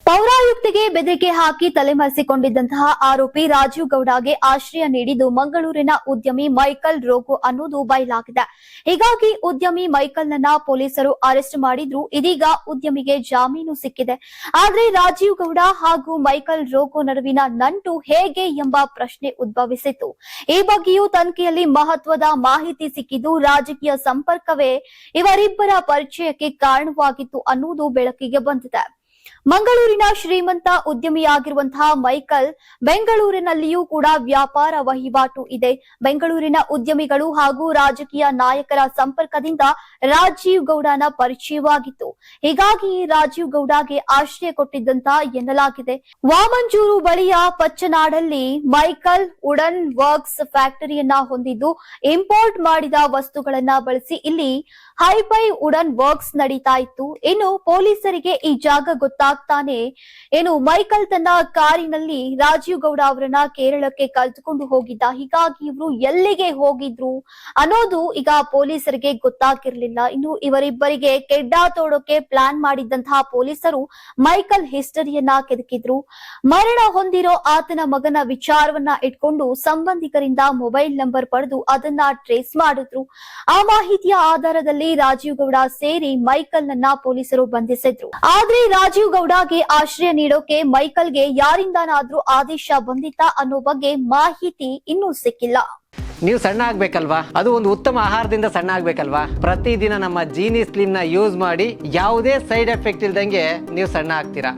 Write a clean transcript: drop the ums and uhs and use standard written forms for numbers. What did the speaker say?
ಪೌರಾಯುಕ್ತಿಗೆ ಬೆದರಿಕೆ ಹಾಕಿ ತಲೆಮರೆಸಿಕೊಂಡಿದ್ದಂತಹ ಆರೋಪಿ ರಾಜೀವ್ ಗೌಡಗೆ ಆಶ್ರಯ ನೀಡಿದ್ದು ಮಂಗಳೂರಿನ ಉದ್ಯಮಿ ಮೈಕಲ್ ರೋಗೋ ಅನ್ನೋದು ಬಯಲಾಗಿದೆ. ಹೀಗಾಗಿ ಉದ್ಯಮಿ ಮೈಕಲ್ನನ್ನ ಪೊಲೀಸರು ಅರೆಸ್ಟ್ ಮಾಡಿದ್ರು. ಇದೀಗ ಉದ್ಯಮಿಗೆ ಜಾಮೀನು ಸಿಕ್ಕಿದೆ. ಆದ್ರೆ ರಾಜೀವ್ ಗೌಡ ಹಾಗೂ ಮೈಕಲ್ ರೋಗೋ ನಡುವಿನ ನಂಟು ಹೇಗೆ ಎಂಬ ಪ್ರಶ್ನೆ ಉದ್ಭವಿಸಿತ್ತು. ಈ ಬಗ್ಗೆಯೂ ತನಿಖೆಯಲ್ಲಿ ಮಹತ್ವದ ಮಾಹಿತಿ ಸಿಕ್ಕಿದ್ದು ರಾಜಕೀಯ ಸಂಪರ್ಕವೇ ಇವರಿಬ್ಬರ ಪರಿಚಯಕ್ಕೆ ಕಾರಣವಾಗಿತ್ತು ಅನ್ನುವುದು ಬೆಳಕಿಗೆ ಬಂದಿದೆ. ಮಂಗಳೂರಿನ ಶ್ರೀಮಂತ ಉದ್ಯಮಿಯಾಗಿರುವಂತಹ ಮೈಕಲ್ ಬೆಂಗಳೂರಿನಲ್ಲಿಯೂ ಕೂಡ ವ್ಯಾಪಾರ ವಹಿವಾಟು ಇದೆ. ಬೆಂಗಳೂರಿನ ಉದ್ಯಮಿಗಳು ಹಾಗೂ ರಾಜಕೀಯ ನಾಯಕರ ಸಂಪರ್ಕದಿಂದ ರಾಜೀವ್ ಗೌಡನ ಪರಿಚಯವಾಗಿತ್ತು. ಹೀಗಾಗಿ ರಾಜೀವ್ ಗೌಡಗೆ ಆಶ್ರಯ ಕೊಟ್ಟಿದ್ದಂತ ಎನ್ನಲಾಗಿದೆ. ವಾಮಂಜೂರು ಬಳಿಯ ಪಚ್ಚನಾಡಲ್ಲಿ ಮೈಕಲ್ ವುಡನ್ ವರ್ಕ್ಸ್ ಫ್ಯಾಕ್ಟರಿಯನ್ನ ಹೊಂದಿದ್ದು ಇಂಪೋರ್ಟ್ ಮಾಡಿದ ವಸ್ತುಗಳನ್ನ ಬಳಸಿ ಇಲ್ಲಿ ಹೈಫೈ ವುಡನ್ ವರ್ಕ್ಸ್ ನಡೀತಾ ಇತ್ತು. ಇನ್ನು ಪೊಲೀಸರಿಗೆ ಈ ಜಾಗ ಗೊತ್ತಾಗ್ತಾನೆ ಮೈಕಲ್ ತನ್ನ ಕಾರಿನಲ್ಲಿ ರಾಜೀವ್ ಗೌಡ ಅವರನ್ನ ಕೇರಳಕ್ಕೆ ಕರೆದುಕೊಂಡು ಹೋಗಿದ್ದ. ಹೀಗಾಗಿ ಇವರು ಎಲ್ಲಿಗೆ ಹೋಗಿದ್ರು ಅನ್ನೋದು ಈಗ ಪೊಲೀಸರಿಗೆ ಗೊತ್ತಾಗಿರ್ಲಿಲ್ಲ. ಇನ್ನು ಇವರಿಬ್ಬರಿಗೆ ಕೆಡ್ಡ ತೋಡೋಕೆ ಪ್ಲಾನ್ ಮಾಡಿದ್ದಂತಹ ಪೊಲೀಸರು ಮೈಕಲ್ ಹಿಸ್ಟರಿಯನ್ನ ಕೆದಕಿದ್ರು. ಮರಣ ಹೊಂದಿರೋ ಆತನ ಮಗನ ವಿಚಾರವನ್ನ ಇಟ್ಕೊಂಡು ಸಂಬಂಧಿಕರಿಂದ ಮೊಬೈಲ್ ನಂಬರ್ ಪಡೆದು ಅದನ್ನ ಟ್ರೇಸ್ ಮಾಡಿದ್ರು. ಆ ಮಾಹಿತಿಯ ಆಧಾರದಲ್ಲಿ ರಾಜೀವ್ ಗೌಡ ಸೇರಿ ಮೈಕಲ್ ನನ್ನ ಪೊಲೀಸರು ಬಂಧಿಸಿದ್ರು. ಆದ್ರೆ ರಾಜೀವ್ ಗೌಡಗೆ ಆಶ್ರಯ ನೀಡೋಕೆ ಮೈಕಲ್ಗೆ ಯಾರಿಂದನಾದ್ರೂ ಆದೇಶ ಬಂದಿತ್ತಾ ಅನ್ನೋ ಬಗ್ಗೆ ಮಾಹಿತಿ ಇನ್ನೂ ಸಿಕ್ಕಿಲ್ಲ. ನೀವು ಸಣ್ಣ ಆಗ್ಬೇಕಲ್ವಾ? ಅದು ಒಂದು ಉತ್ತಮ ಆಹಾರದಿಂದ ಸಣ್ಣ ಆಗ್ಬೇಕಲ್ವಾ? ಪ್ರತಿದಿನ ನಮ್ಮ ಜೀನಿ ಸ್ಲಿಮ್ ನ ಯೂಸ್ ಮಾಡಿ ಯಾವುದೇ ಸೈಡ್ ಎಫೆಕ್ಟ್ ಇಲ್ದಂಗೆ ನೀವು ಸಣ್ಣ ಆಗ್ತೀರಾ.